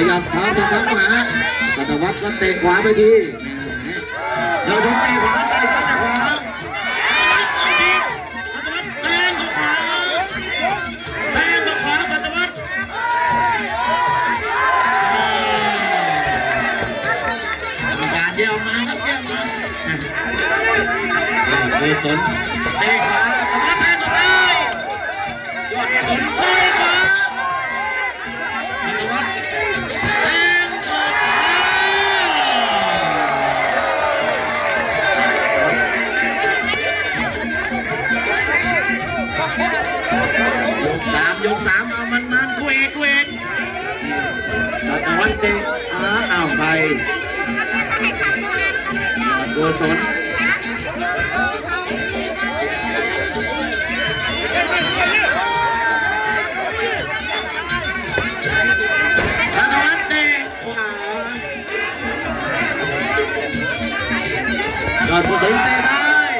ยับเท้าจะทั้งหาสัตวัฒน์ก็เตะขวาไปทีเดี๋ยวผมเตะขวาไปซ้ายขวาสัตวัฒน์แทงขวาแทงขวาสัตวัฒน์การเยี่ยมมาครับเยี่ยมมาโกศลเตะขวาสัตวัฒน์แทงสุดท้ายยอดโกศลเตะขวาสัตวัฒน์แทงขวายกสามเอามันกูเอกสัตวัฒน์เตะเอาไปโกศลยอดกุศลเตะซ้าย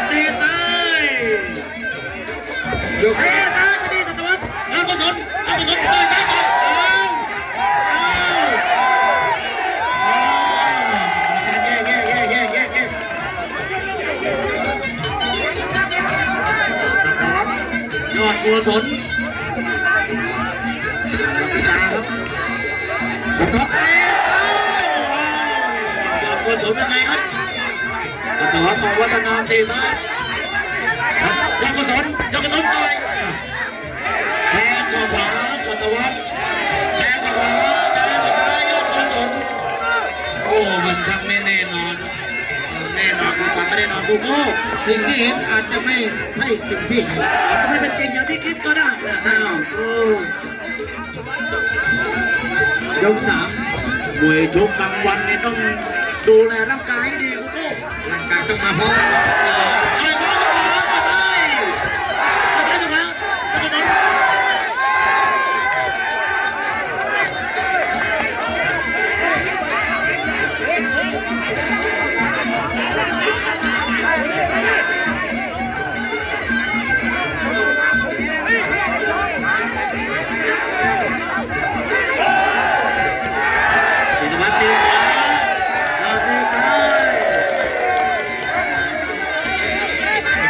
เตะซ้ายยกเตะซ้ายไปที่สัตวัฒน์ยอดกุศลเตะซ้ายก่อนยอดกุศลสัตวัฒน์ยอดกุศลยังไงครับสัตวัฒน์มองวัฒนาตีซ้ายยอดกุศลต่อยแทงขวาสัตวัฒน์แทงขวาแทงซ้ายยอดกุศลโอ้มันช่างไม่แน่นอนแน่นอนคือความไม่แน่นอนกูโง่สิ่งที่เห็นอาจจะไม่ใช่สิ่งที่เห็นอาจจะไม่เป็นจริงอย่างที่คิดก็ได้อ้าวยกสามมวยชกกลางวันนี่ต้องดูแลร่างกายให้ดีคุณโก้ร่างกายต้องมาพร้อม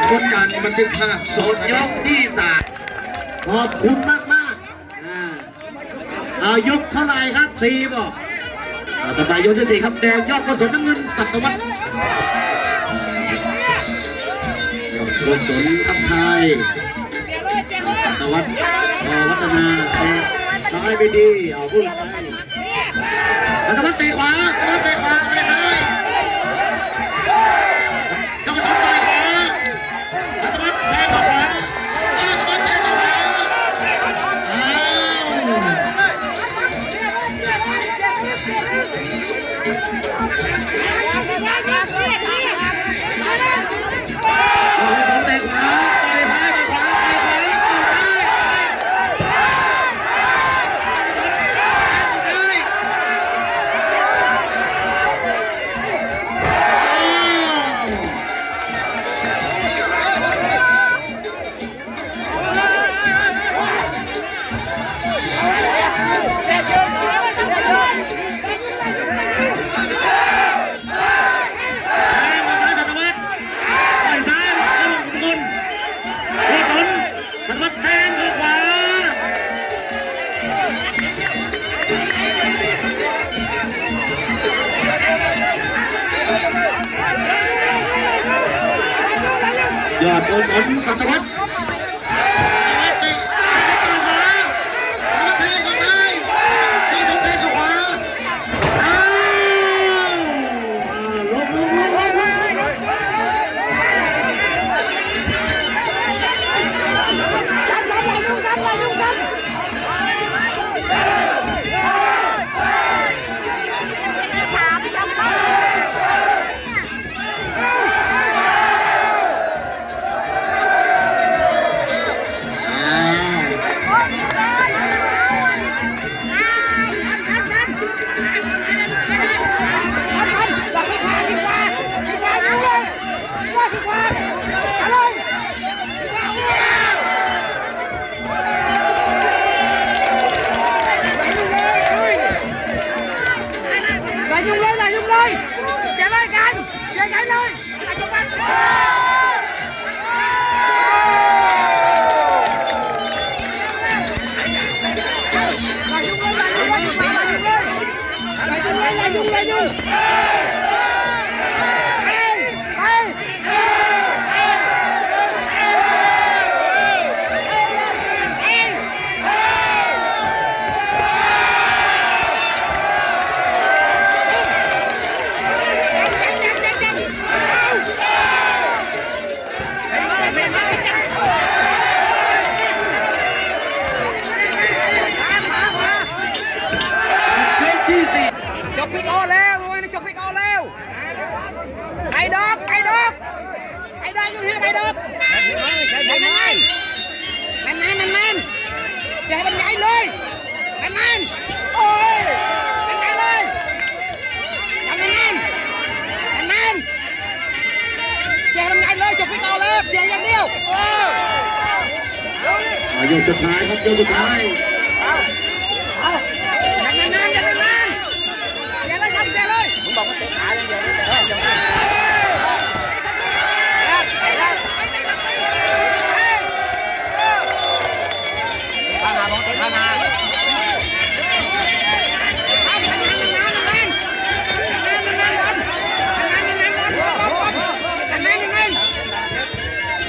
คนการบันทึกภาพสดยกที่3ขอบคุณมากยกเท่าไหร่ครับ4บอกต่อไปยกที่4ครับแดงยอดกุศลน้ำเงินสัตวัฒน์ยอดกุศลทัพไทยสัตวัฒน์วัฒนาเตะซ้ายไปดีเอาพุ่งไปสัตวัฒน์เตะขวาไปซ้ายยอดกุศลสัตวัฒน์ จบพิกอแล้วจบพิกอแล้วไอ้ดอกอยู่ที่ไอ้ดอกมันอย่าให้มันใหญ่เลยมันโอ้ยมันใหญ่เลยมันอย่าให้มันใหญ่เลยจบพิกอแล้วเดี๋ยวอย่างเดียวยกสุดท้ายครับยกสุดท้ายมึงบอกว่าเตะขาอย่างเดียวเตะขาอย่างเดียวพานาบอกเตะพานา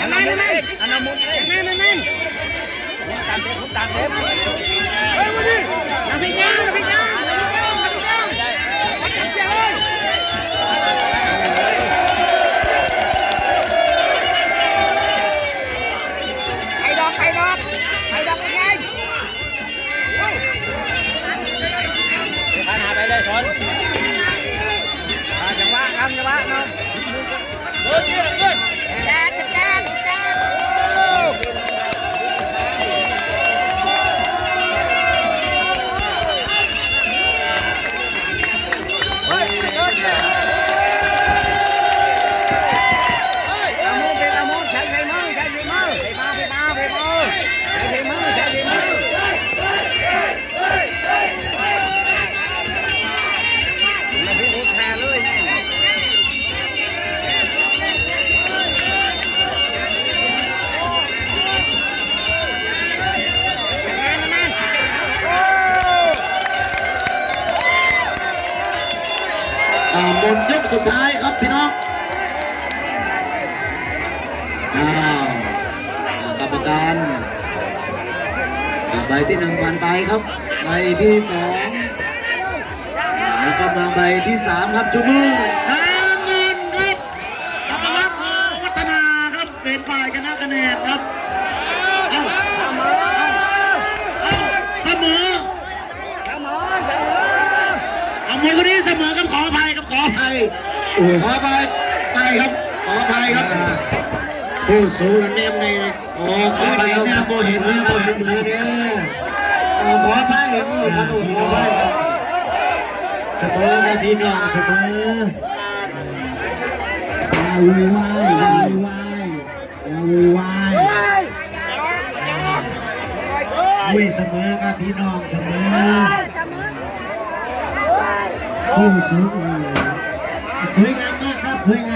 อันนั้นมุดเลยผมตามเทปเฮ้ยวันนี้น้ำพริกย่างไอ้ดอกเป็นไงพานาไปเลยสอนจังหวะเนาะเดินจัดบนยกสุดท้ายครับพี่น้องกรรมการใบที่1ผ่านไปครับใบที่2แล้วก็มาใบที่3ครับจุมือเงินครับสัตวัฒน์วัฒนาครับเป็นฝ่ายชนะคะแนนครับเสมอเอามือคนนี้เสมอครับขออภัยครับขออภัยครับผู้สูงเนียมในขออภัยเนี่ยโบเห็นเลยขออภัยเห็นมือขออภัยเสมอนะพี่น้องเสมอวุ่นวายเสมอครับพี่น้องเสมอผู้สูงสวยงามมากครับสวยงาม